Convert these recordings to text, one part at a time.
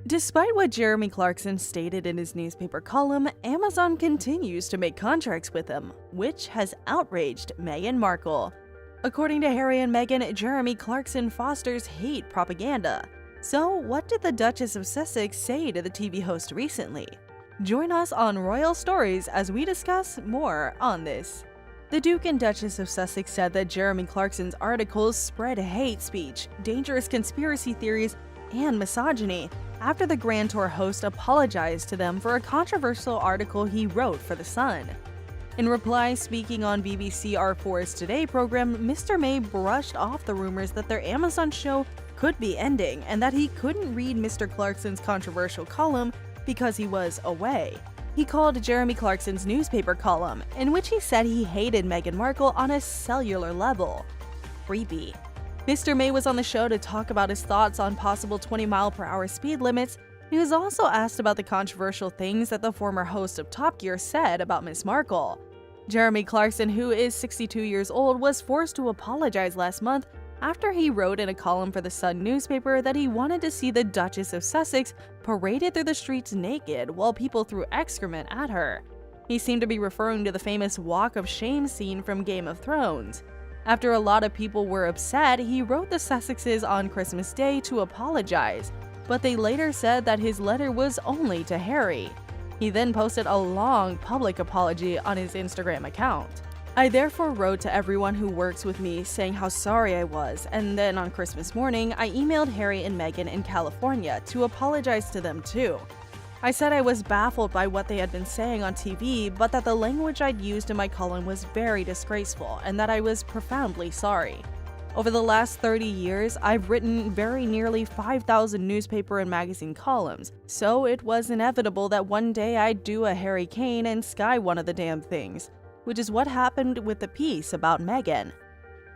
Despite what Jeremy Clarkson stated in his newspaper column, Amazon continues to make contracts with him, which has outraged Meghan Markle. According to Harry and Meghan, Jeremy Clarkson fosters hate propaganda. So, what did the Duchess of Sussex say to the TV host recently? Join us on Royal Stories as we discuss more on this. The Duke and Duchess of Sussex said that Jeremy Clarkson's articles spread hate speech, dangerous conspiracy theories, and misogyny after the Grand Tour host apologized to them for a controversial article he wrote for The Sun. In reply, speaking on BBC R4's Today program, Mr. May brushed off the rumors that their Amazon show could be ending and that he couldn't read Mr. Clarkson's controversial column because he was away. He called Jeremy Clarkson's newspaper column, in which he said he hated Meghan Markle on a cellular level. Creepy. Mr. May was on the show to talk about his thoughts on possible 20-mile-per-hour speed limits. He was also asked about the controversial things that the former host of Top Gear said about Miss Markle. Jeremy Clarkson, who is 62 years old, was forced to apologize last month after he wrote in a column for the Sun newspaper that he wanted to see the Duchess of Sussex paraded through the streets naked while people threw excrement at her. He seemed to be referring to the famous Walk of Shame scene from Game of Thrones. After a lot of people were upset, he wrote the Sussexes on Christmas Day to apologize, but they later said that his letter was only to Harry. He then posted a long public apology on his Instagram account. I therefore wrote to everyone who works with me saying how sorry I was, and then on Christmas morning, I emailed Harry and Meghan in California to apologize to them too. I said I was baffled by what they had been saying on TV, but that the language I'd used in my column was very disgraceful and that I was profoundly sorry. Over the last 30 years, I've written very nearly 5,000 newspaper and magazine columns, so it was inevitable that one day I'd do a Harry Kane and sky one of the damn things, which is what happened with the piece about Meghan.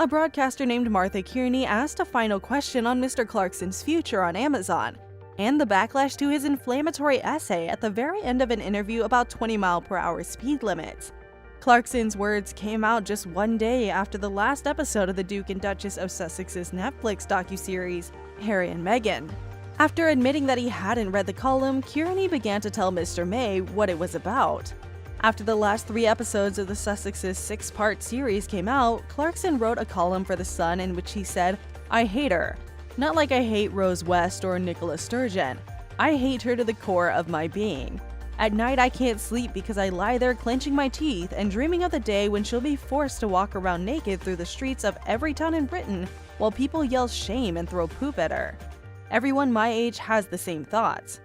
A broadcaster named Martha Kearney asked a final question on Mr. Clarkson's future on Amazon, and the backlash to his inflammatory essay at the very end of an interview about 20-mile-per-hour speed limits. Clarkson's words came out just one day after the last episode of the Duke and Duchess of Sussex's Netflix docuseries, Harry and Meghan. After admitting that he hadn't read the column, Kearney began to tell Mr. May what it was about. After the last 3 episodes of the Sussex's 6-part series came out, Clarkson wrote a column for The Sun in which he said, "I hate her. Not like I hate Rose West or Nicola Sturgeon. I hate her to the core of my being. At night I can't sleep because I lie there clenching my teeth and dreaming of the day when she'll be forced to walk around naked through the streets of every town in Britain while people yell shame and throw poop at her. Everyone my age has the same thoughts."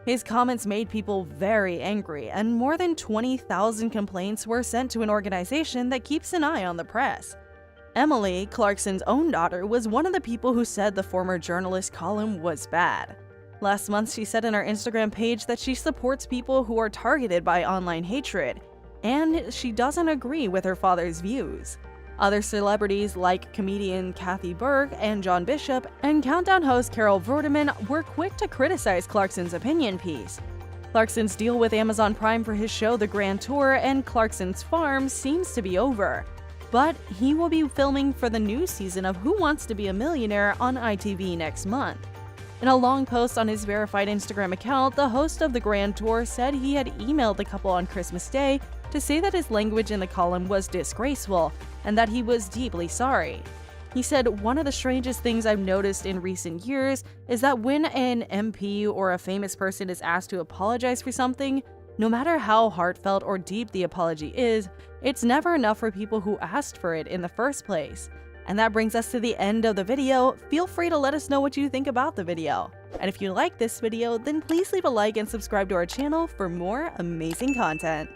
His comments made people very angry, and more than 20,000 complaints were sent to an organization that keeps an eye on the press. Emily, Clarkson's own daughter, was one of the people who said the former journalist's column was bad. Last month, she said on her Instagram page that she supports people who are targeted by online hatred, and she doesn't agree with her father's views. Other celebrities like comedian Kathy Burke and John Bishop and Countdown host Carol Vorderman were quick to criticize Clarkson's opinion piece. Clarkson's deal with Amazon Prime for his show The Grand Tour and Clarkson's Farm seems to be over, but he will be filming for the new season of Who Wants to Be a Millionaire on ITV next month. In a long post on his verified Instagram account, the host of The Grand Tour said he had emailed the couple on Christmas Day to say that his language in the column was disgraceful and that he was deeply sorry. He said, "One of the strangest things I've noticed in recent years is that when an MP or a famous person is asked to apologize for something, no matter how heartfelt or deep the apology is, it's never enough for people who asked for it in the first place." And that brings us to the end of the video. Feel free to let us know what you think about the video. And if you like this video, then please leave a like and subscribe to our channel for more amazing content.